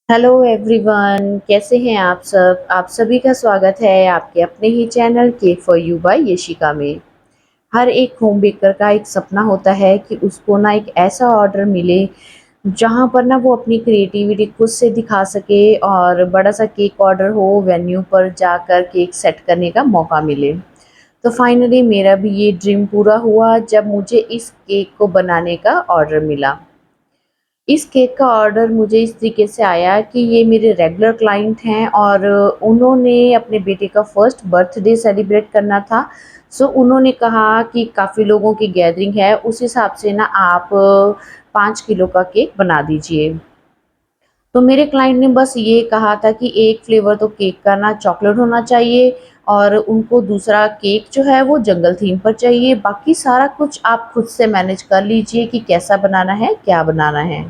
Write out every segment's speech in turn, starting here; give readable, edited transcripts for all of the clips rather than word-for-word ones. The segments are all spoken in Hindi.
हेलो एवरीवन, कैसे हैं आप सब। आप सभी का स्वागत है आपके अपने ही channel cake for you by Yashika में। हर एक होम बेकर का एक सपना होता है कि उसको ना एक ऐसा ऑर्डर मिले जहां पर ना वो अपनी क्रिएटिविटी खुद से दिखा सके और बड़ा सा केक ऑर्डर हो, वेन्यू पर जाकर केक सेट करने का मौका मिले। तो फाइनली मेरा भी ये ड्रीम पूरा हुआ जब मुझे इस केक को बनाने का ऑर्डर मिला। इस केक का ऑर्डर मुझे इस तरीके से आया कि ये मेरे रेगुलर क्लाइंट हैं और उन्होंने अपने बेटे का फर्स्ट बर्थडे सेलिब्रेट करना था। सो उन्होंने कहा कि काफ़ी लोगों की गैदरिंग है, उस हिसाब से ना आप 5 किलो का केक बना दीजिए। तो मेरे क्लाइंट ने बस ये कहा था कि एक फ्लेवर तो केक का ना चॉकलेट होना चाहिए और उनको दूसरा केक जो है वो जंगल थीम पर चाहिए। बाकी सारा कुछ आप खुद से मैनेज कर लीजिए कि कैसा बनाना है, क्या बनाना है।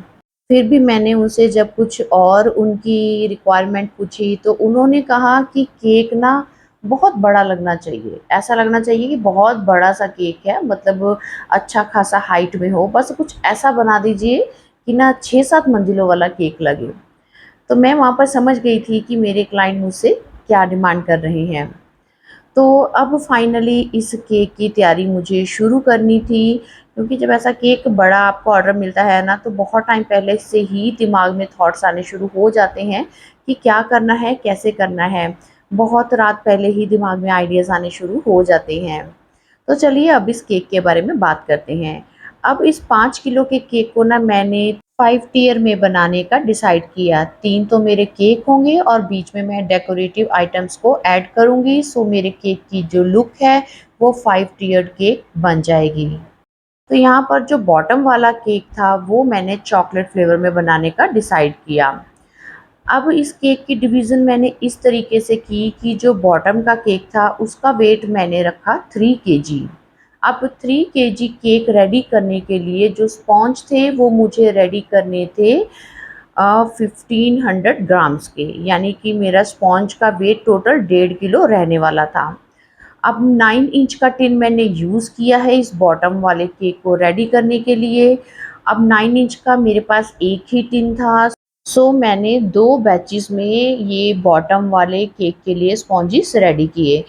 फिर भी मैंने उनसे जब कुछ और उनकी रिक्वायरमेंट पूछी तो उन्होंने कहा कि केक ना बहुत बड़ा लगना चाहिए। ऐसा लगना चाहिए कि बहुत बड़ा-सा केक है, मतलब अच्छा खासा हाइट में हो। बस कुछ ऐसा बना दीजिए कि ना 6-7 मंजिलों वाला केक लगे। तो मैं वहाँ पर समझ गई थी कि मेरे क्लाइंट मुझसे क्या डिमांड कर रहे हैं। तो अब फाइनली इस केक की तैयारी मुझे शुरू करनी थी, क्योंकि जब ऐसा केक बड़ा आपको ऑर्डर मिलता है ना, तो बहुत टाइम पहले से ही दिमाग में थॉट्स आने शुरू हो जाते हैं कि क्या करना है, कैसे करना है। बहुत रात पहले ही दिमाग में आइडियाज़ आने शुरू हो जाते हैं। तो चलिए अब इस केक के बारे में बात करते हैं। अब इस 5 किलो के केक को ना मैंने 5 टियर में बनाने का डिसाइड किया। 3 तो मेरे केक होंगे और बीच में मैं डेकोरेटिव आइटम्स को ऐड करूँगी, सो मेरे केक की जो लुक है वो 5 टियर्ड केक बन जाएगी। तो यहाँ पर जो बॉटम वाला केक था वो मैंने चॉकलेट फ्लेवर में बनाने का डिसाइड किया। अब इस केक की डिवीज़न मैंने इस तरीके से की कि जो बॉटम का केक था उसका वेट मैंने रखा 3 केजी। अब 3 केजी केक रेडी करने के लिए जो स्पॉन्ज थे वो मुझे रेडी करने थे 1500 ग्राम्स के, यानी कि मेरा स्पॉन्ज का वेट टोटल 1.5 किलो रहने वाला था। अब 9 इंच का टिन मैंने यूज़ किया है इस बॉटम वाले केक को रेडी करने के लिए। अब 9 इंच का मेरे पास एक ही टिन था, सो मैंने 2 बैचेस में ये बॉटम वाले केक के लिए स्पॉन्जेस रेडी किए।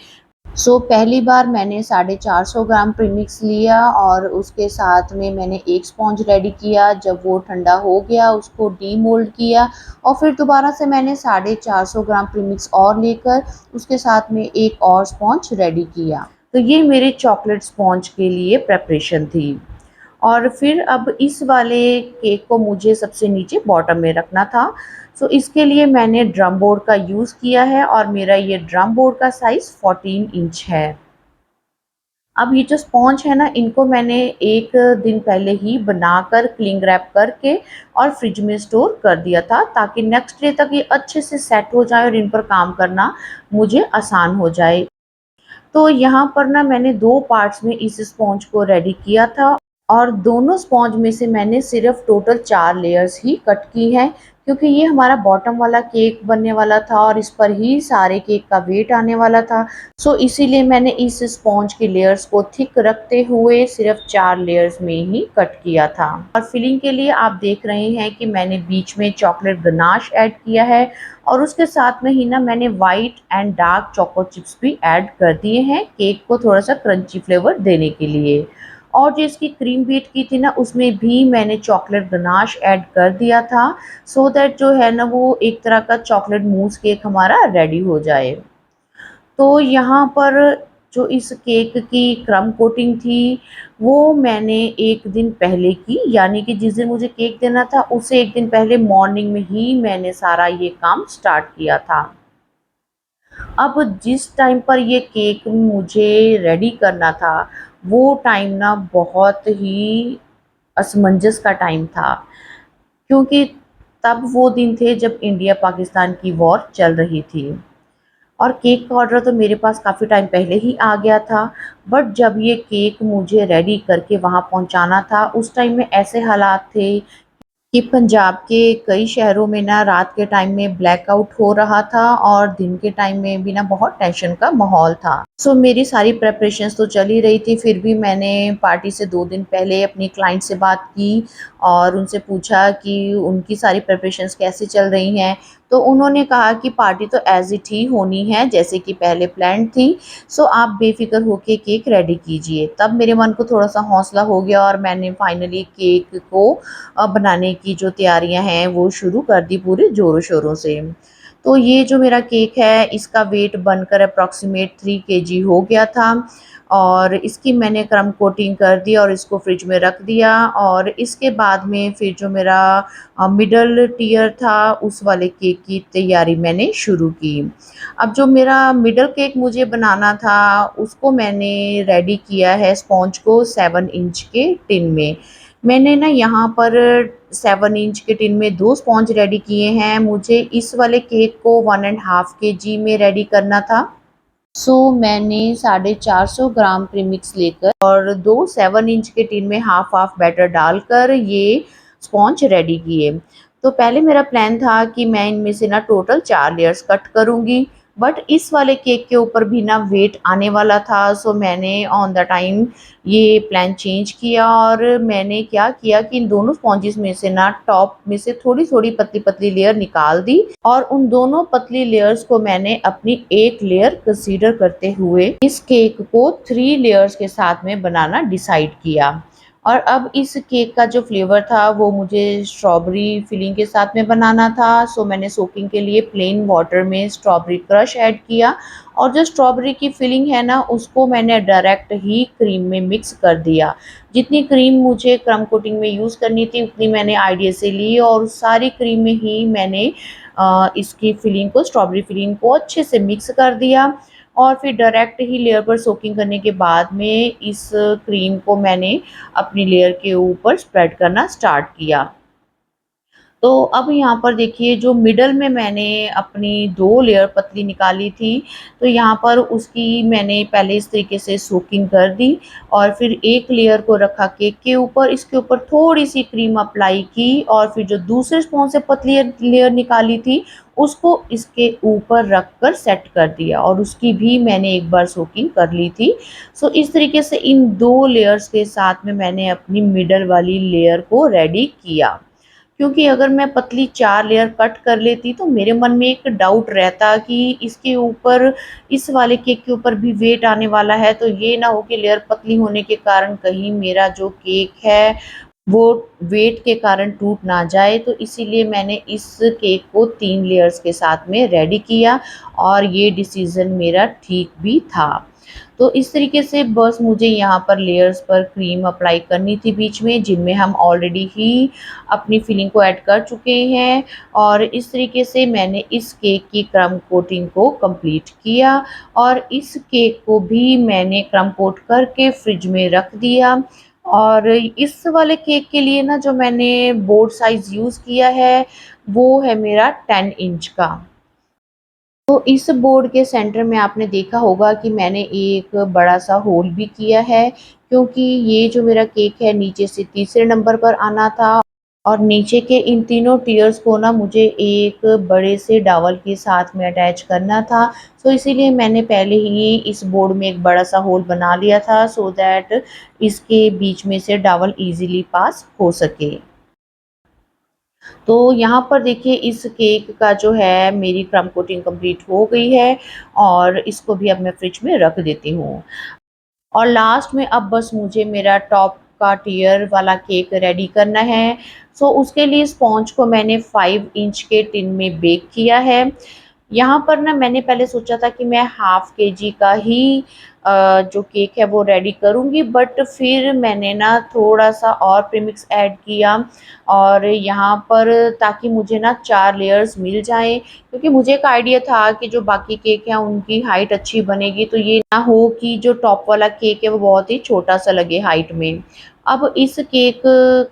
सो पहली बार मैंने 450 ग्राम प्रीमिक्स लिया और उसके साथ में मैंने एक स्पॉन्ज रेडी किया। जब वो ठंडा हो गया उसको डीमोल्ड किया और फिर दोबारा से मैंने 450 ग्राम प्रीमिक्स और लेकर उसके साथ में एक और स्पॉन्ज रेडी किया। तो ये मेरे चॉकलेट स्पॉन्ज के लिए प्रेपरेशन थी। और फिर अब इस वाले केक को मुझे सबसे नीचे बॉटम में रखना था। सो इसके लिए मैंने ड्रम बोर्ड का यूज़ किया है और मेरा ये ड्रम बोर्ड का साइज़ 14 इंच है। अब ये जो स्पॉन्ज है ना, इनको मैंने 1 दिन पहले ही बनाकर क्लिंग रैप करके और फ्रिज में स्टोर कर दिया था, ताकि नेक्स्ट डे तक ये अच्छे से सेट हो जाए और इन पर काम करना मुझे आसान हो जाए। तो यहाँ पर ना मैंने 2 पार्ट्स में इस स्पॉन्ज को रेडी किया था और दोनों स्पॉन्ज में से मैंने सिर्फ टोटल 4 लेयर्स ही कट की हैं, क्योंकि ये हमारा बॉटम वाला केक बनने वाला था और इस पर ही सारे केक का वेट आने वाला था। सो इसीलिए मैंने इस स्पॉन्ज की लेयर्स को थिक रखते हुए सिर्फ 4 लेयर्स में ही कट किया था। और फिलिंग के लिए आप देख रहे हैं कि मैंने बीच में चॉकलेट गनाश ऐड किया है और उसके साथ में ही ना मैंने white and dark choco chips भी ऐड कर दिए हैं केक को थोड़ा सा क्रंची फ्लेवर देने के लिए। और जो इसकी क्रीम बीट की थी ना, उसमें भी मैंने चॉकलेट गनाश ऐड कर दिया था, सो दैट जो है ना वो एक तरह का चॉकलेट मूस केक हमारा रेडी हो जाए। तो यहाँ पर जो इस केक की क्रम कोटिंग थी वो मैंने 1 दिन पहले की, यानी कि जिस दिन मुझे केक देना था उससे 1 दिन पहले मॉर्निंग में ही मैंने सारा ये काम स्टार्ट किया था। अब जिस टाइम पर ये केक मुझे रेडी करना था वो टाइम ना बहुत ही असमंजस का टाइम था, क्योंकि तब वो दिन थे जब इंडिया पाकिस्तान की वॉर चल रही थी और केक का ऑर्डर तो मेरे पास काफ़ी टाइम पहले ही आ गया था। बट जब ये केक मुझे रेडी करके वहाँ पहुँचाना था उस टाइम में ऐसे हालात थे कि पंजाब के कई शहरों में ना रात के टाइम में ब्लैकआउट हो रहा था और दिन के टाइम में भी ना बहुत टेंशन का माहौल था। सो मेरी सारी प्रिपरेशंस तो चल ही रही थी, फिर भी मैंने पार्टी से 2 दिन पहले अपनी क्लाइंट से बात की और उनसे पूछा कि उनकी सारी प्रिपरेशंस कैसे चल रही हैं। तो उन्होंने कहा कि पार्टी तो एज़ इट ही होनी है जैसे कि पहले प्लान्ड थी, सो आप बेफ़िक्र होके केक रेडी कीजिए। तब मेरे मन को थोड़ा-सा हौसला हो गया और मैंने फाइनली केक को बनाने की जो तैयारियाँ हैं वो शुरू कर दी पूरे ज़ोरों-शोरों से। तो ये जो मेरा केक है इसका वेट बनकर अप्रॉक्सिमेट 3 केजी हो गया था और इसकी मैंने क्रम्ब कोटिंग कर दी और इसको फ्रिज में रख दिया और इसके बाद में फिर जो मेरा मिडल टियर था उस वाले केक की तैयारी मैंने शुरू की। अब जो मेरा मिडल केक मुझे बनाना था उसको मैंने रेडी किया है स्पॉन्ज को 7 इंच के टिन में। मैंने ना यहाँ पर 7 इंच के टिन में 2 स्पॉन्ज रेडी किए हैं। मुझे इस वाले केक को 1 एंड हाफ केजी में रेडी करना था। सो मैंने 450 ग्राम प्रीमिक्स लेकर और 2 7 इंच के टिन में हाफ हाफ बैटर डालकर ये स्पॉन्ज रेडी किए। तो पहले मेरा प्लान था कि मैं इनमें से ना टोटल 4 लेयर्स कट करूँगी, बट इस वाले केक के ऊपर भी ना वेट आने वाला था, सो मैंने ऑन द टाइम ये प्लान चेंज किया और मैंने क्या किया कि इन दोनों स्पॉन्जेस में से ना टॉप में से थोड़ी-थोड़ी पतली-पतली लेयर निकाल दी और उन दोनों पतली लेयर्स को मैंने अपनी एक लेयर कंसीडर करते हुए इस केक को 3 लेयर्स के साथ में बनाना डिसाइड किया। और अब इस केक का जो फ्लेवर था वो मुझे स्ट्रॉबेरी फिलिंग के साथ में बनाना था, सो मैंने सोकिंग के लिए प्लेन वाटर में स्ट्रॉबेरी क्रश ऐड किया और जो स्ट्रॉबेरी की फिलिंग है ना उसको मैंने डायरेक्ट ही क्रीम में मिक्स कर दिया। जितनी क्रीम मुझे क्रम्ब कोटिंग में यूज़ करनी थी उतनी मैंने आइडिया से ली और सारी क्रीम में ही मैंने इसकी फिलिंग को स्ट्रॉबेरी फिलिंग को अच्छे से मिक्स कर दिया और फिर डायरेक्ट ही लेयर पर सोकिंग करने के बाद में इस क्रीम को मैंने अपनी लेयर के ऊपर स्प्रेड करना स्टार्ट किया। तो अब यहाँ पर देखिए जो मिडल में मैंने अपनी 2 लेयर पतली निकाली थी, तो यहाँ पर उसकी मैंने पहले इस तरीके से सोकिंग कर दी और फिर एक लेयर को रखा केक के ऊपर, इसके ऊपर थोड़ी-सी क्रीम अप्लाई की और फिर जो दूसरे स्पून से पतली लेयर निकाली थी, उसको इसके ऊपर रख कर सेट कर दिया और उसकी भी मैंने एक बार सोकिंग कर ली थी। सो इस तरीके से इन 2 लेयर्स के साथ में मैंने अपनी मिडल वाली लेयर को रेडी किया। क्योंकि अगर मैं पतली 4 लेयर कट कर लेती तो मेरे मन में एक डाउट रहता कि इसके ऊपर इस वाले केक के ऊपर भी वेट आने वाला है, तो ये ना हो कि लेयर पतली होने के कारण कहीं मेरा जो केक है वो वेट के कारण टूट ना जाए। तो इसीलिए मैंने इस केक को 3 लेयर्स के साथ में रेडी किया और ये डिसीज़न मेरा ठीक भी था। तो इस तरीके से बस मुझे यहाँ पर लेयर्स पर क्रीम अप्लाई करनी थी बीच में, जिनमें हम ऑलरेडी ही अपनी फिलिंग को ऐड कर चुके हैं और इस तरीके से मैंने इस केक की क्रम्ब कोटिंग को कंप्लीट किया और इस केक को भी मैंने क्रम्ब कोट करके फ्रिज में रख दिया। और इस वाले केक के लिए ना जो मैंने बोर्ड साइज़ यूज़ किया है, वो है मेरा 10 इंच का। तो इस बोर्ड के सेंटर में आपने देखा होगा कि मैंने एक बड़ा-सा होल भी किया है, क्योंकि ये जो मेरा केक है नीचे से तीसरे नंबर पर आना था और नीचे के इन तीनों टियर्स को ना मुझे एक बड़े से डॉवल के साथ में अटैच करना था। सो इसीलिए मैंने पहले ही इस बोर्ड में एक बड़ा-सा होल बना लिया था सो दैट इसके बीच में से डॉवल ईज़िली पास हो सके। तो यहाँ पर देखिए इस केक का जो है मेरी क्रम्ब कोटिंग कंप्लीट हो गई है और इसको भी अब मैं फ्रिज में रख देती हूँ। और लास्ट में अब बस मुझे मेरा टॉप का टियर वाला केक रेडी करना है। सो उसके लिए स्पॉन्ज को मैंने 5 इंच के टिन में बेक किया है। यहाँ पर ना मैंने पहले सोचा था कि मैं हाफ़ केजी का ही जो केक है वो रेडी करूँगी, बट फिर मैंने ना थोड़ा-सा और प्रीमिक्स ऐड किया और यहाँ पर ताकि मुझे ना 4 लेयर्स मिल जाएँ, क्योंकि मुझे एक आइडिया था कि जो बाकी केक हैं उनकी हाइट अच्छी बनेगी, तो ये ना हो कि जो टॉप वाला केक है वो बहुत ही छोटा-सा लगे हाइट में। अब इस केक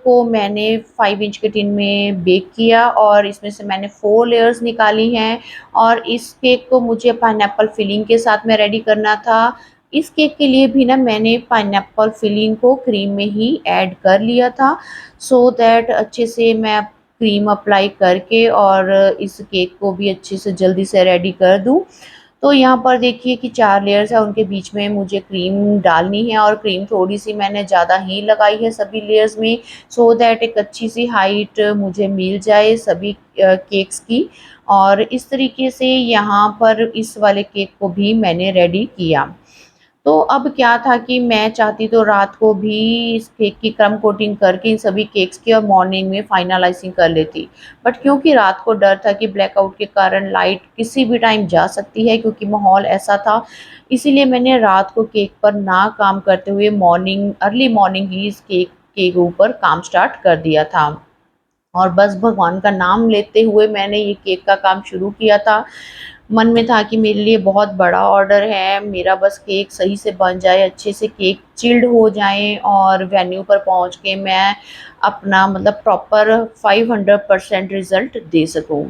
को मैंने 5 इंच के टिन में बेक किया और इसमें से मैंने 4 लेयर्स निकाली हैं और इस केक को मुझे पाइनएप्पल फिलिंग के साथ में रेडी करना था। इस केक के लिए भी ना मैंने पाइनएप्पल फिलिंग को क्रीम में ही ऐड कर लिया था, सो दैट अच्छे से मैं क्रीम अप्लाई करके और इस केक को भी अच्छे से जल्दी से रेडी कर दूँ। तो यहाँ पर देखिए कि 4 लेयर्स है, उनके बीच में मुझे क्रीम डालनी है और क्रीम थोड़ी-सी मैंने ज़्यादा ही लगाई है सभी लेयर्स में, सो दैट एक अच्छी-सी हाइट मुझे मिल जाए सभी केक्स की। और इस तरीके से यहाँ पर इस वाले केक को भी मैंने रेडी किया। तो अब क्या था कि मैं चाहती तो रात को भी इस केक की क्रम्ब कोटिंग करके इन सभी केक्स की और मॉर्निंग में फाइनलाइज़िंग कर लेती। बट क्योंकि रात को डर था कि ब्लैकआउट के कारण लाइट किसी भी टाइम जा सकती है, क्योंकि माहौल ऐसा था, इसीलिए मैंने रात को केक पर ना काम करते हुए अर्ली मॉर्निंग ही इस केक के ऊपर काम स्टार्ट कर दिया था। और बस भगवान का नाम लेते हुए मैंने ये केक का काम शुरू किया था। मन में था कि मेरे लिए बहुत बड़ा ऑर्डर है, मेरा बस केक सही से बन जाए, अच्छे से केक चिल्ड हो जाएँ और वेन्यू पर पहुँच के मैं अपना मतलब प्रॉपर 500% रिज़ल्ट दे सकूँ।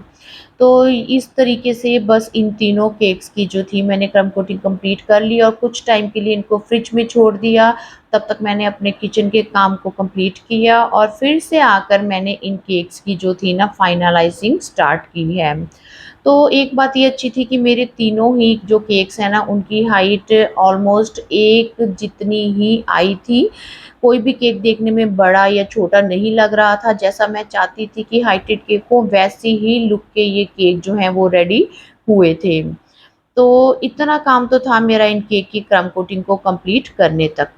तो इस तरीके से बस इन तीनों केक्स की जो थी मैंने क्रम्ब कोटिंग कंप्लीट कर ली और कुछ टाइम के लिए इनको फ्रिज में छोड़ दिया। तब तक मैंने अपने किचन के काम को कंप्लीट किया और फिर से आकर मैंने इन केक्स की जो थी ना फाइनलाइज़िंग स्टार्ट की है। तो एक बात ये अच्छी थी कि मेरे तीनों ही जो केक्स हैं ना उनकी हाइट ऑलमोस्ट एक जितनी ही आई थी। कोई भी केक देखने में बड़ा या छोटा नहीं लग रहा था, जैसा मैं चाहती थी कि हाइटेड केक हो वैसी ही लुक के ये केक जो हैं वो रेडी हुए थे। तो इतना काम तो था मेरा इन केक की क्रम्ब कोटिंग को कंप्लीट करने तक।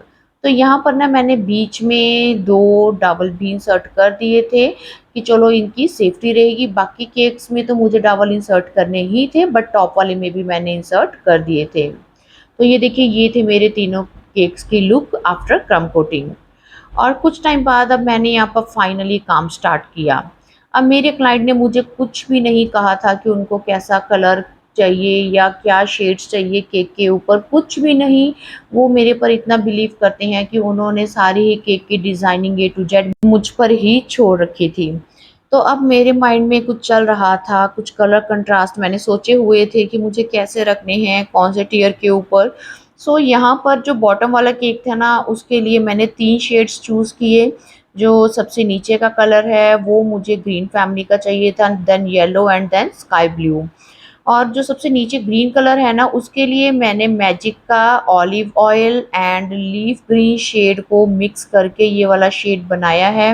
तो यहाँ पर ना मैंने बीच में 2 डबल भी इंसर्ट कर दिए थे कि चलो इनकी सेफ्टी रहेगी। बाकी केक्स में तो मुझे डबल इंसर्ट करने ही थे, बट टॉप वाले में भी मैंने इंसर्ट कर दिए थे। तो ये देखिए ये थे मेरे तीनों केक्स की लुक आफ्टर क्रम्ब कोटिंग। और कुछ टाइम बाद अब मैंने यहाँ पर फाइनली काम स्टार्ट किया। अब मेरे क्लाइंट ने मुझे कुछ भी नहीं कहा था कि उनको कैसा कलर चाहिए या क्या शेड्स चाहिए केक के ऊपर, कुछ भी नहीं। वो मेरे पर इतना बिलीव करते हैं कि उन्होंने सारी ही केक की डिज़ाइनिंग ए टू जेड मुझ पर ही छोड़ रखी थी। तो अब मेरे माइंड में कुछ चल रहा था, कुछ कलर कंट्रास्ट मैंने सोचे हुए थे कि मुझे कैसे रखने हैं, कौन से टियर के ऊपर। सो यहाँ पर जो बॉटम वाला केक था ना उसके लिए मैंने 3 शेड्स चूज़ किए। जो सबसे नीचे का कलर है वो मुझे ग्रीन फैमिली का चाहिए था, then yellow and then sky blue. और जो सबसे नीचे ग्रीन कलर है ना उसके लिए मैंने मैजिक का olive oil and leaf green shade को मिक्स करके ये वाला शेड बनाया है।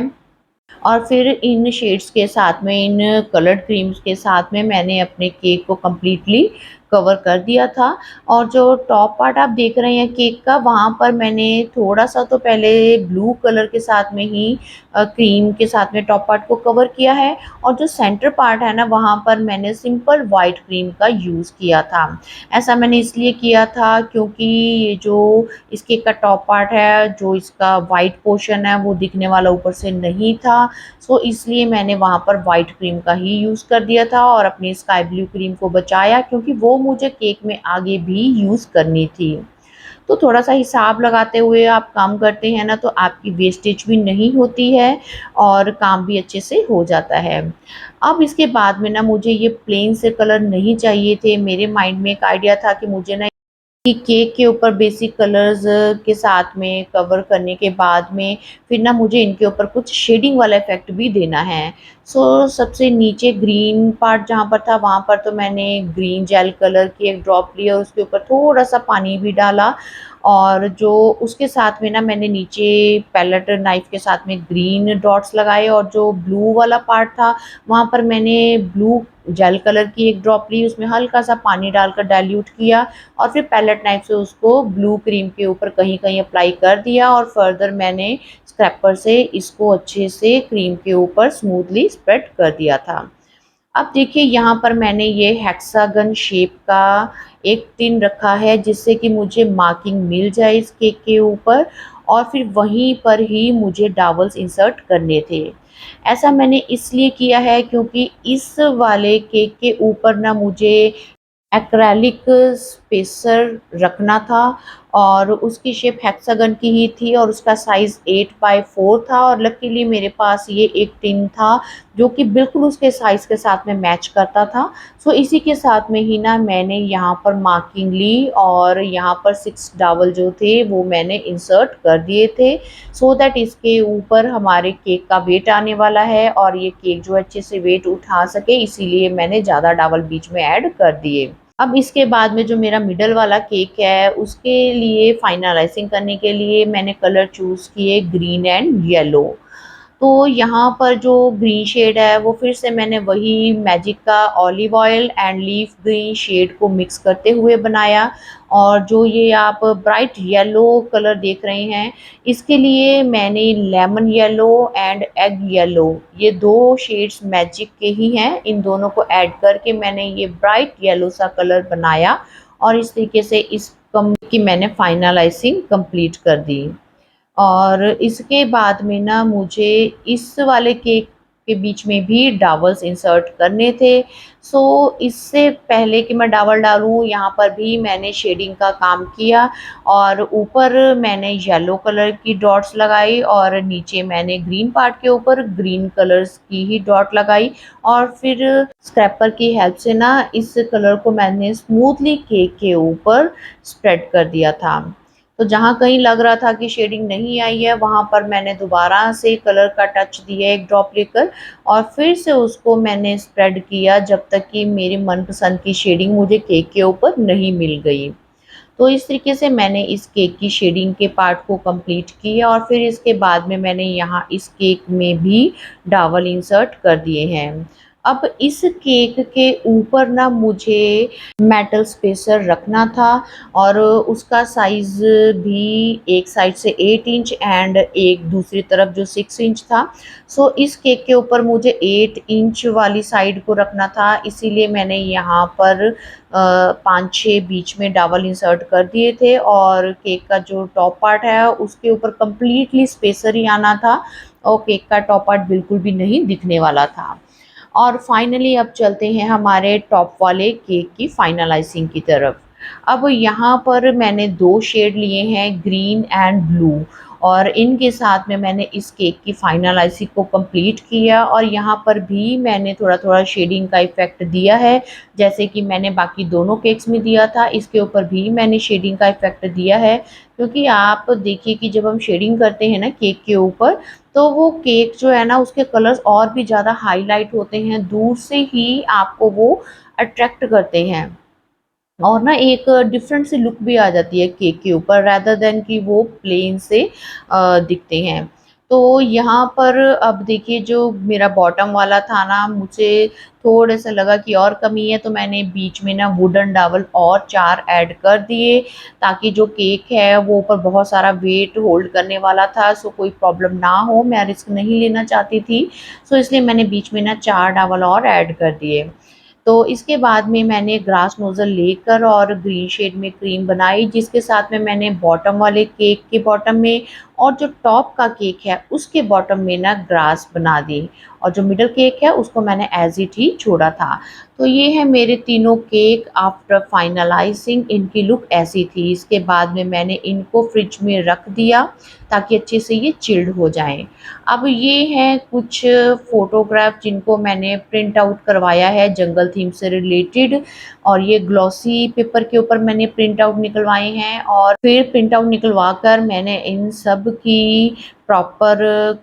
और फिर इन शेड्स के साथ में, इन कलर्ड क्रीम्स के साथ में मैंने अपने केक को कंप्लीटली कवर कर दिया था। और जो टॉप पार्ट आप देख रहे हैं केक का, वहाँ पर मैंने थोड़ा-सा तो पहले ब्लू कलर के साथ में ही क्रीम के साथ में टॉप पार्ट को कवर किया है। और जो सेंटर पार्ट है ना, वहाँ पर मैंने सिंपल व्हाइट क्रीम का यूज़ किया था। ऐसा मैंने इसलिए किया था क्योंकि ये जो इस केक का टॉप पार्ट है, जो इसका व्हाइट पोर्शन है, वो दिखने वाला ऊपर से नहीं था। सो इसलिए मैंने वहाँ पर व्हाइट क्रीम का ही यूज़ कर दिया था और अपनी स्काई ब्लू क्रीम को बचाया, क्योंकि वो मुझे केक में आगे भी यूज़ करनी थी। तो थोड़ा-सा हिसाब लगाते हुए आप काम करते हैं ना तो आपकी वेस्टेज भी नहीं होती है और काम भी अच्छे से हो जाता है। अब इसके बाद में ना मुझे ये प्लेन से कलर नहीं चाहिए थे। मेरे माइंड में एक आइडिया था कि मुझे ना कि केक के ऊपर बेसिक कलर्स के साथ में कवर करने के बाद में फिर ना मुझे इनके ऊपर कुछ शेडिंग वाला इफ़ेक्ट भी देना है। सो सबसे नीचे ग्रीन पार्ट जहाँ पर था वहाँ पर तो मैंने ग्रीन जेल कलर की एक ड्रॉप ली और उसके ऊपर थोड़ा-सा पानी भी डाला। और जो उसके साथ में ना मैंने नीचे पैलेट नाइफ़ के साथ में ग्रीन डॉट्स लगाए और जो ब्लू वाला पार्ट था वहाँ पर मैंने ब्लू जेल कलर की एक ड्रॉप ली, उसमें हल्का-सा पानी डालकर डाइल्यूट किया और फिर पैलेट नाइफ से उसको ब्लू क्रीम के ऊपर कहीं-कहीं अप्लाई कर दिया और फर्दर मैंने स्क्रैपर से इसको अच्छे से क्रीम के ऊपर स्मूथली स्प्रेड कर दिया था। अब देखिए यहाँ पर मैंने ये हेक्सागन शेप का एक टिन रखा है जिससे कि मुझे मार्किंग मिल जाए इस केक के ऊपर और फिर वहीं पर ही मुझे डॉवल्स इंसर्ट करने थे। ऐसा मैंने इसलिए किया है क्योंकि इस वाले केक के ऊपर ना मुझे एक्रेलिक स्पेसर रखना था और उसकी शेप हेक्सागन की ही थी और उसका साइज़ 8x4 था और लकीली मेरे पास ये एक टिन था जो कि बिल्कुल उसके साइज़ के साथ में मैच करता था। सो इसी के साथ में ही ना मैंने यहाँ पर मार्किंग ली और यहाँ पर 6 डॉवल जो थे वो मैंने इंसर्ट कर दिए थे, सो दैट इसके ऊपर हमारे केक का वेट आने वाला है और ये केक जो अच्छे से वेट उठा सके, इसीलिए मैंने ज़्यादा डॉवल बीच में ऐड कर दिए। अब इसके बाद में जो मेरा मिडल वाला केक है, उसके लिए फाइनलाइज़िंग करने के लिए मैंने कलर चूज़ किए ग्रीन एंड येलो। तो यहाँ पर जो ग्रीन शेड है वो फिर से मैंने वही मैजिक का olive oil and leaf green shade को मिक्स करते हुए बनाया। और जो ये आप ब्राइट येलो कलर देख रहे हैं, इसके लिए मैंने lemon yellow and egg yellow, ये 2 शेड्स मैजिक के ही हैं। इन दोनों को ऐड करके मैंने ये ब्राइट येलो सा कलर बनाया और इस तरीके से इस कम की मैंने फाइनलाइजिंग कंप्लीट कर दी। और इसके बाद में ना मुझे इस वाले केक के बीच में भी डावल्स इंसर्ट करने थे। सो इससे पहले कि मैं डावल डालूँ, यहाँ पर भी मैंने शेडिंग का काम किया और ऊपर मैंने येलो कलर की डॉट्स लगाई और नीचे मैंने ग्रीन पार्ट के ऊपर ग्रीन कलर्स की ही डॉट लगाई और फिर स्क्रैपर की हेल्प से ना इस कलर को मैंने स्मूथली केक के ऊपर स्प्रेड कर दिया था। तो जहाँ कहीं लग रहा था कि शेडिंग नहीं आई है, वहाँ पर मैंने दोबारा से कलर का टच दिया एक ड्रॉप लेकर और फिर से उसको मैंने स्प्रेड किया जब तक कि मेरी मनपसंद की शेडिंग मुझे केक के ऊपर नहीं मिल गई। तो इस तरीके से मैंने इस केक की शेडिंग के पार्ट को कंप्लीट किया और फिर इसके बाद में मैंने यहाँ इस केक में भी डावल इंसर्ट कर दिए हैं। अब इस केक के ऊपर ना मुझे मेटल स्पेसर रखना था और उसका साइज़ भी एक साइड से 8 इंच एंड एक दूसरी तरफ जो 6 इंच था। सो इस केक के ऊपर मुझे 8 इंच वाली साइड को रखना था, इसीलिए मैंने यहाँ पर 5-6 बीच में डॉवल इंसर्ट कर दिए थे और केक का जो टॉप पार्ट है उसके ऊपर कंप्लीटली स्पेसर ही आना था और केक का टॉप पार्ट बिल्कुल भी नहीं दिखने वाला था। और फाइनली अब चलते हैं हमारे टॉप वाले केक की फाइनलाइजिंग की तरफ। अब यहाँ पर मैंने 2 शेड लिए हैं ग्रीन एंड ब्लू और इनके साथ में मैंने इस केक की फाइनलाइजिंग को कंप्लीट किया और यहाँ पर भी मैंने थोड़ा-थोड़ा शेडिंग का इफ़ेक्ट दिया है, जैसे कि मैंने बाकी दोनों केक्स में दिया था, इसके ऊपर भी मैंने शेडिंग का इफ़ेक्ट दिया है। क्योंकि आप देखिए कि जब हम शेडिंग करते हैं ना केक के ऊपर, तो वो केक जो है ना उसके कलर्स और भी ज़्यादा हाइलाइट होते हैं, दूर से ही आपको वो अट्रैक्ट करते हैं। और ना एक डिफरेंट सी लुक भी आ जाती है केक के ऊपर रेदर देन कि वो प्लेन से दिखते हैं। तो यहाँ पर अब देखिए जो मेरा बॉटम वाला था ना, मुझे थोड़ा-सा लगा कि और कमी है तो मैंने बीच में ना वुडन डॉवल और 4 ऐड कर दिए ताकि जो केक है वो ऊपर बहुत सारा वेट होल्ड करने वाला था, सो कोई प्रॉब्लम ना हो, मैं रिस्क नहीं लेना चाहती थी। सो इसलिए मैंने बीच में ना 4 डॉवल और ऐड कर दिए। तो इसके बाद में मैंने ग्रास नोज़ल लेकर और ग्रीन शेड में क्रीम बनाई, जिसके साथ में मैंने बॉटम वाले केक के बॉटम में और जो टॉप का केक है उसके बॉटम में ना ग्रास बना दी और जो मिडल केक है उसको मैंने एज़ इट ही छोड़ा था। तो ये है मेरे तीनों केक आफ्टर फाइनलाइजिंग, इनकी लुक ऐसी थी। इसके बाद में मैंने इनको फ्रिज में रख दिया ताकि अच्छे से ये चिल्ड हो जाएँ। अब ये हैं कुछ फ़ोटोग्राफ जिनको मैंने प्रिंट आउट करवाया है जंगल थीम से रिलेटेड और ये ग्लॉसी पेपर के ऊपर मैंने प्रिंट आउट निकलवाए हैं और फिर प्रिंट आउट निकलवा कर मैंने इन सब की प्रॉपर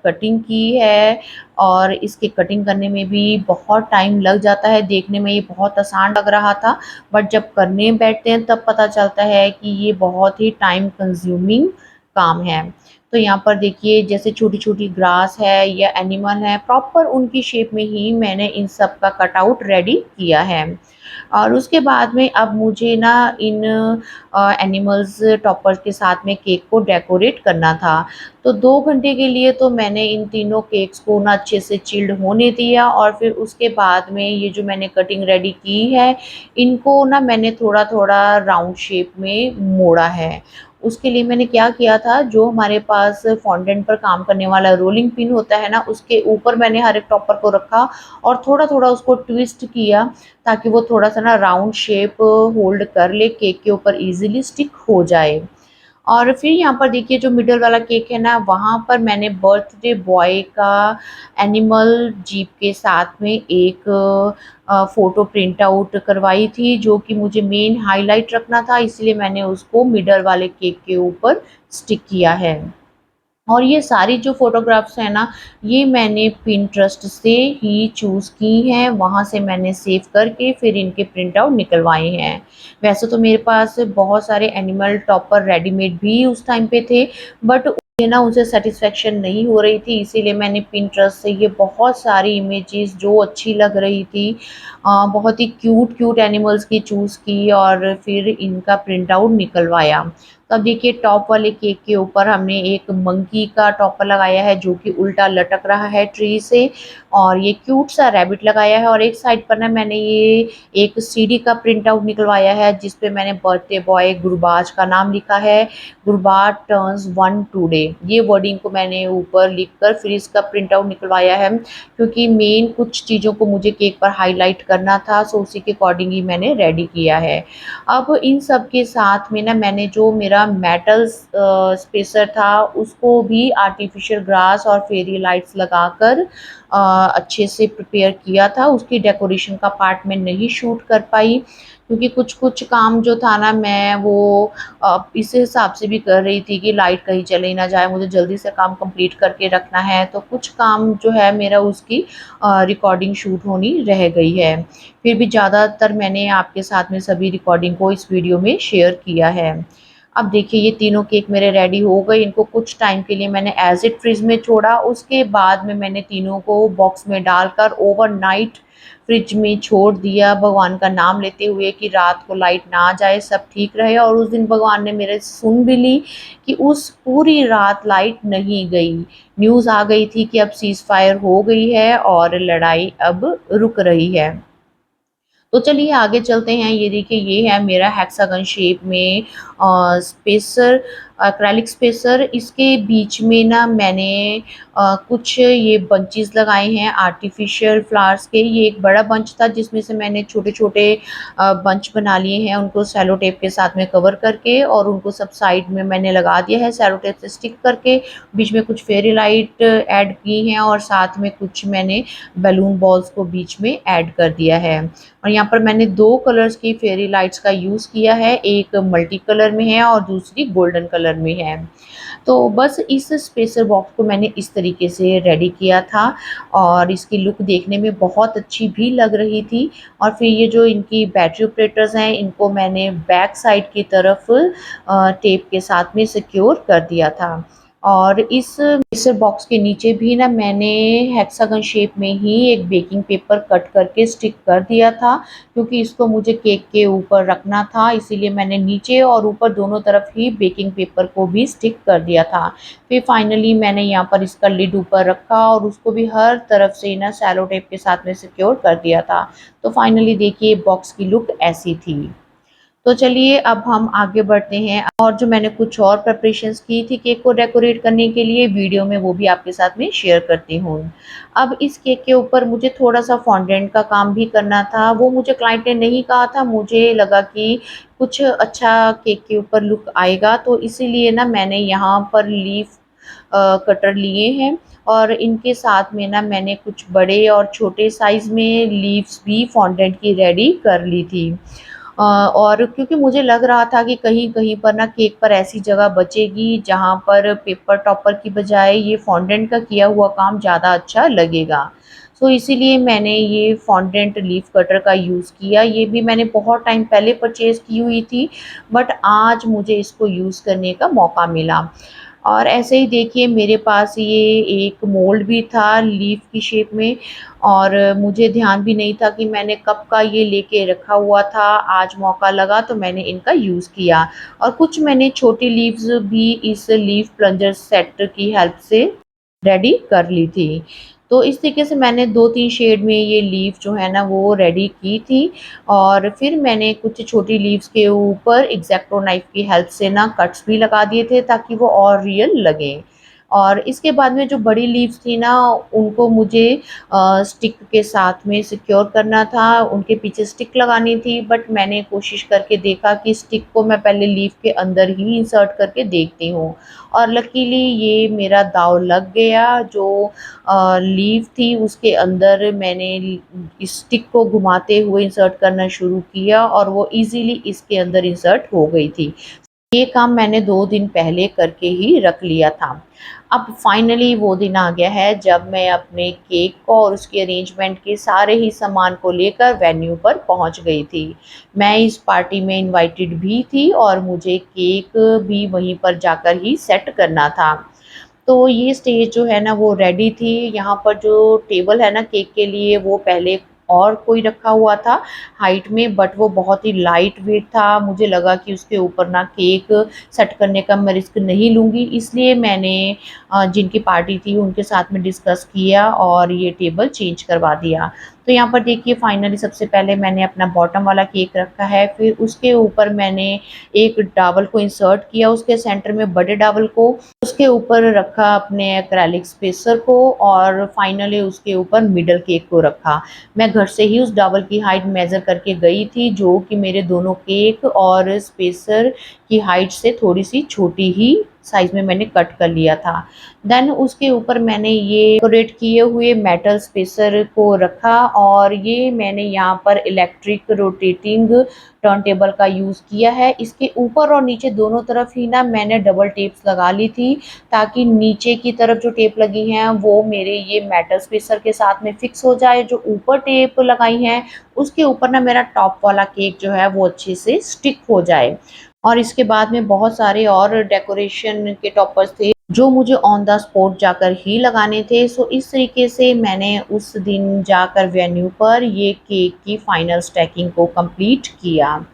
कटिंग की है और इसकी कटिंग करने में भी बहुत टाइम लग जाता है। देखने में ये बहुत आसान लग रहा था, बट जब करने बैठते हैं तब पता चलता है कि ये बहुत ही टाइम कंज्यूमिंग काम है। तो यहाँ पर देखिए जैसे छोटी-छोटी ग्रास है या एनिमल है, प्रॉपर उनकी शेप में ही मैंने इन सब का कटआउट रेडी किया है। और उसके बाद में अब मुझे ना इन एनिमल्स टॉपर्स के साथ में केक को डेकोरेट करना था। तो 2 घंटे के लिए तो मैंने इन तीनों केक्स को ना अच्छे से चिल्ड होने दिया और फिर उसके बाद में ये जो मैंने कटिंग रेडी की है, इनको ना मैंने थोड़ा-थोड़ा राउंड शेप में मोड़ा है। उसके लिए मैंने क्या किया था, जो हमारे पास फॉन्डेंट पर काम करने वाला रोलिंग पिन होता है ना, उसके ऊपर मैंने हर एक टॉपर को रखा और थोड़ा-थोड़ा उसको ट्विस्ट किया ताकि वो थोड़ा-सा ना राउंड शेप होल्ड कर ले, केक के ऊपर ईज़िली स्टिक हो जाए। और फिर यहाँ पर देखिए जो मिडल वाला केक है ना, वहाँ पर मैंने बर्थडे बॉय का एनिमल जीप के साथ में एक फ़ोटो प्रिंट आउट करवाई थी, जो कि मुझे मेन हाइलाइट रखना था, इसलिए मैंने उसको मिडल वाले केक के ऊपर स्टिक किया है। और ये सारी जो फ़ोटोग्राफ्स हैं ना, ये मैंने पिंटरेस्ट से ही चूज़ की हैं, वहाँ से मैंने सेव करके फिर इनके प्रिंट आउट निकलवाए हैं। वैसे तो मेरे पास बहुत सारे एनिमल टॉपर रेडीमेड भी उस टाइम पे थे, बट मुझे ना उनसे सैटिस्फैक्शन नहीं हो रही थी, इसीलिए मैंने पिंटरेस्ट से ये बहुत सारी इमेजेस जो अच्छी लग रही थी बहुत ही क्यूट एनिमल्स की चूज़ की और फिर इनका प्रिंट आउट निकलवाया। तो अब देखिए टॉप वाले केक के ऊपर हमने एक मंकी का टॉपर लगाया है जो कि उल्टा लटक रहा है ट्री से, और ये क्यूट सा रैबिट लगाया है, और एक साइड पर ना मैंने ये एक सीडी का प्रिंट आउट निकलवाया है जिस पे मैंने बर्थडे बॉय गुरबाज का नाम लिखा है, गुरबाज टर्न्स 1 टुडे। ये वर्डिंग को मैंने ऊपर लिखकर फिर इसका प्रिंट आउट निकलवाया है, क्योंकि मेन कुछ चीज़ों को मुझे केक पर हाईलाइट करना था, सो उसी के अकॉर्डिंग ही मैंने रेडी किया है। अब इन सब के साथ में ना मैंने जो मेरा मेटल स्पेसर था उसको भी आर्टिफिशियल ग्रास और फेरी लाइट्स लगाकर अच्छे से प्रिपेयर किया था। उसकी डेकोरेशन का पार्ट मैं नहीं शूट कर पाई, क्योंकि कुछ-कुछ काम जो था ना मैं वो इस हिसाब से भी कर रही थी कि लाइट कहीं चली ना जाए, मुझे जल्दी से काम कंप्लीट करके रखना है, तो कुछ काम जो है मेरा उसकी रिकॉर्डिंग शूट होनी रह गई है। फिर भी ज़्यादातर मैंने आपके साथ में सभी रिकॉर्डिंग को इस वीडियो में शेयर किया है। अब देखिए ये तीनों केक मेरे रेडी हो गए, इनको कुछ टाइम के लिए मैंने एज़ इट फ्रिज में छोड़ा, उसके बाद में मैंने तीनों को बॉक्स में डालकर ओवरनाइट फ्रिज में छोड़ दिया, भगवान का नाम लेते हुए कि रात को लाइट ना जाए, सब ठीक रहे। और उस दिन भगवान ने मेरे सुन भी ली कि उस पूरी रात लाइट नहीं गई। न्यूज़ आ गई थी कि अब सीज़ फायर हो गई है और लड़ाई अब रुक रही है। तो चलिए आगे चलते हैं। ये देखिए ये है मेरा हेक्सागन शेप में स्पेसर, एक्रेलिक स्पेसर। इसके बीच में ना मैंने कुछ ये बंचेस लगाए हैं आर्टिफिशियल फ्लावर्स के। ये एक बड़ा बंच था जिसमें से मैंने छोटे-छोटे बंच बना लिए हैं, उनको सेलो टेप के साथ में कवर करके, और उनको सब साइड में मैंने लगा दिया है सेलो टेप से स्टिक करके। बीच में कुछ फेरी लाइट ऐड की हैं और साथ में कुछ मैंने बैलून बॉल्स को बीच में ऐड कर दिया है। और यहाँ पर मैंने 2 कलर्स की फेरी लाइट्स का यूज़ किया है, एक मल्टी कलर में है और दूसरी गोल्डन कलर में है। तो बस इस स्पेसर बॉक्स को मैंने इस तरीके से रेडी किया था और इसकी लुक देखने में बहुत अच्छी भी लग रही थी। और फिर ये जो इनकी बैटरी ऑपरेटर्स हैं, इनको मैंने बैक साइड की तरफ टेप के साथ में सिक्योर कर दिया था। और इस स्पेसर बॉक्स के नीचे भी ना मैंने हेक्सागन शेप में ही एक बेकिंग पेपर कट करके स्टिक कर दिया था, क्योंकि इसको मुझे केक के ऊपर रखना था, इसीलिए मैंने नीचे और ऊपर दोनों तरफ ही बेकिंग पेपर को भी स्टिक कर दिया था। फिर फाइनली मैंने यहाँ पर इसका लिड ऊपर रखा और उसको भी हर तरफ से ना सेलो टेप के साथ में सिक्योर कर दिया था। तो फाइनली देखिए बॉक्स की लुक ऐसी थी। तो चलिए अब हम आगे बढ़ते हैं, और जो मैंने कुछ और प्रिपरेशंस की थी केक को डेकोरेट करने के लिए वीडियो में, वो भी आपके साथ में शेयर करती हूँ। अब इस केक के ऊपर मुझे थोड़ा-सा फॉन्डेंट का काम भी करना था, वो मुझे क्लाइंट ने नहीं कहा था, मुझे लगा कि कुछ अच्छा केक के ऊपर लुक आएगा, तो इसीलिए ना मैंने यहाँ पर लीफ कटर लिए हैं, और इनके साथ में ना मैंने कुछ बड़े और छोटे साइज़ में लीव्स भी फॉन्डेंट की रेडी कर ली थी। और क्योंकि मुझे लग रहा था कि कहीं-कहीं पर ना केक पर ऐसी जगह बचेगी जहाँ पर पेपर टॉपर की बजाय ये फॉन्डेंट का किया हुआ काम ज़्यादा अच्छा लगेगा। सो इसीलिए मैंने ये फॉन्डेंट लीफ कटर का यूज़ किया। ये भी मैंने बहुत टाइम पहले परचेज़ की हुई थी, बट आज मुझे इसको यूज़ करने का मौका मिला। और ऐसे ही देखिए मेरे पास ये एक मोल्ड भी था लीफ की शेप में, और मुझे ध्यान भी नहीं था कि मैंने कब का ये लेके रखा हुआ था, आज मौका लगा तो मैंने इनका यूज़ किया। और कुछ मैंने छोटी लीव्स भी इस लीफ प्लंजर सेट की हेल्प से रेडी कर ली थी। तो इस तरीके से मैंने 2-3 शेड में ये लीफ जो है ना वो रेडी की थी, और फिर मैंने कुछ छोटी लीव्स के ऊपर एक्ज़ैक्टो नाइफ़ की हेल्प से ना कट्स भी लगा दिए थे ताकि वो और रियल लगें। और इसके बाद में जो बड़ी लीव्स थी ना उनको मुझे स्टिक के साथ में सिक्योर करना था, उनके पीछे स्टिक लगानी थी, बट मैंने कोशिश करके देखा कि स्टिक को मैं पहले लीफ के अंदर ही इंसर्ट करके देखती हूँ, और लकीली ये मेरा दाँव लग गया। जो लीफ थी उसके अंदर मैंने स्टिक को घुमाते हुए इंसर्ट करना शुरू किया और वो ईज़िली इसके अंदर इंसर्ट हो गई थी। ये काम मैंने 2 दिन पहले करके ही रख लिया था। अब फाइनली वो दिन आ गया है जब मैं अपने केक को और उसके अरेंजमेंट के सारे ही सामान को लेकर वेन्यू पर पहुंच गई थी। मैं इस पार्टी में इनवाइटेड भी थी और मुझे केक भी वहीं पर जाकर ही सेट करना था। तो ये स्टेज जो है ना वो रेडी थी। यहाँ पर जो टेबल है ना केक के लिए वो पहले और कोई रखा हुआ था हाइट में, बट वो बहुत ही लाइट वेट था। मुझे लगा कि उसके ऊपर ना केक सेट करने का मैं रिस्क नहीं लूँगी, इसलिए मैंने जिनकी पार्टी थी उनके साथ में डिस्कस किया और ये टेबल चेंज करवा दिया। तो यहाँ पर देखिए फाइनली सबसे पहले मैंने अपना बॉटम वाला केक रखा है, फिर उसके ऊपर मैंने एक डॉवल को इंसर्ट किया उसके सेंटर में, बड़े डॉवल को। उसके ऊपर रखा अपने एक्रेलिक स्पेसर को और फाइनली उसके ऊपर मिडल केक को रखा। मैं घर से ही उस डॉवल की हाइट मेज़र करके गई थी जो कि मेरे दोनों केक और स्पेसर की हाइट से थोड़ी-सी छोटी ही साइज़ में मैंने कट कर लिया था। देन उसके ऊपर मैंने ये डेकोरेट किए हुए मेटल स्पेसर को रखा और ये मैंने यहाँ पर इलेक्ट्रिक रोटेटिंग टर्न टेबल का यूज़ किया है। इसके ऊपर और नीचे दोनों तरफ ही ना मैंने डबल टेप्स लगा ली थी, ताकि नीचे की तरफ जो टेप लगी हैं वो मेरे ये मेटल स्पेसर के साथ में फिक्स हो जाए। जो ऊपर टेप लगाई हैं उसके ऊपर ना मेरा टॉप वाला केक जो है वो अच्छे से स्टिक हो जाए। और इसके बाद में बहुत सारे और डेकोरेशन के टॉपर्स थे जो मुझे ऑन द स्पॉट जाकर ही लगाने थे। सो इस तरीके से मैंने उस दिन जाकर वेन्यू पर ये केक की फाइनल स्टैकिंग को कंप्लीट किया।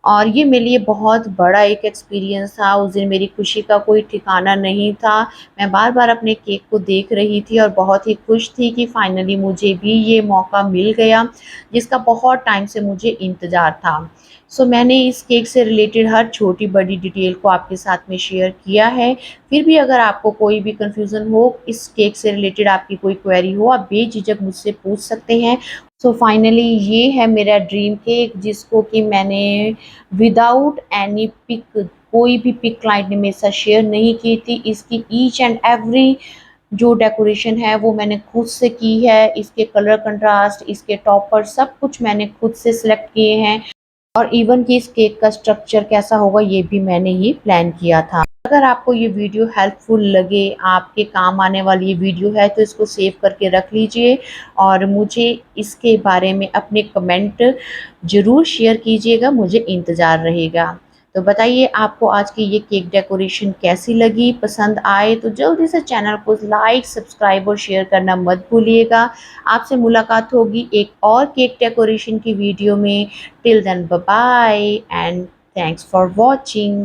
और ये मेरे लिए बहुत बड़ा एक एक्सपीरियंस था। उस दिन मेरी खुशी का कोई ठिकाना नहीं था। मैं बार-बार अपने केक को देख रही थी और बहुत ही खुश थी कि फाइनली मुझे भी ये मौका मिल गया, जिसका बहुत टाइम से मुझे इंतज़ार था। सो मैंने इस केक से रिलेटेड हर छोटी-बड़ी डिटेल को आपके साथ में शेयर किया है। फिर भी अगर आपको कोई भी कन्फ्यूज़न हो, इस केक से रिलेटेड आपकी कोई क्वेरी हो, आप बेझिझक मुझसे पूछ सकते हैं। सो फाइनली ये है मेरा ड्रीम केक, जिसको कि मैंने विदाउट एनी पिक, कोई भी पिक क्लाइंट ने मेरे साथ शेयर नहीं की थी। इसकी ईच एंड एवरी जो डेकोरेशन है वो मैंने खुद से की है। इसके कलर कंट्रास्ट, इसके टॉपर सब कुछ मैंने खुद से सिलेक्ट किए हैं और इवन कि इस केक का स्ट्रक्चर कैसा होगा ये भी मैंने ही प्लान किया था। अगर आपको ये वीडियो हेल्पफुल लगे, आपके काम आने वाली ये वीडियो है, तो इसको सेव करके रख लीजिए और मुझे इसके बारे में अपने कमेंट ज़रूर शेयर कीजिएगा, मुझे इंतज़ार रहेगा। तो बताइए आपको आज की ये केक डेकोरेशन कैसी लगी? पसंद आए तो जल्दी से चैनल को लाइक, सब्सक्राइब और शेयर करना मत भूलिएगा। आपसे मुलाकात होगी एक और केक डेकोरेशन की वीडियो में। Till then, bye bye and thanks for watching.